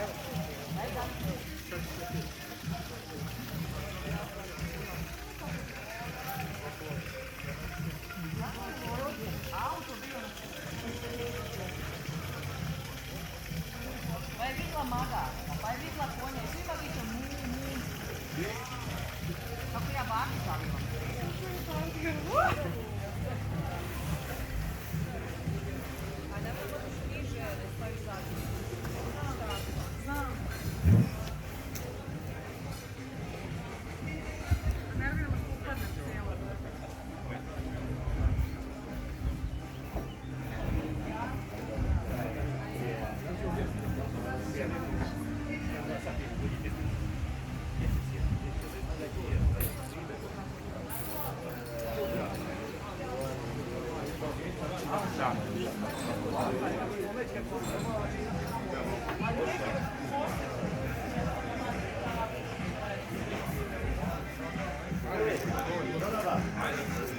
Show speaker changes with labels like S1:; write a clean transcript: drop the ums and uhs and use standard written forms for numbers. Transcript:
S1: Pa je vidla magara, pa je vidla konja i svima viče mu. Kako ja baki zavivam. A ne možeš niže da staviš zadnje. Znam. Ne vrijemo što upadne cijelo.
S2: Hvala.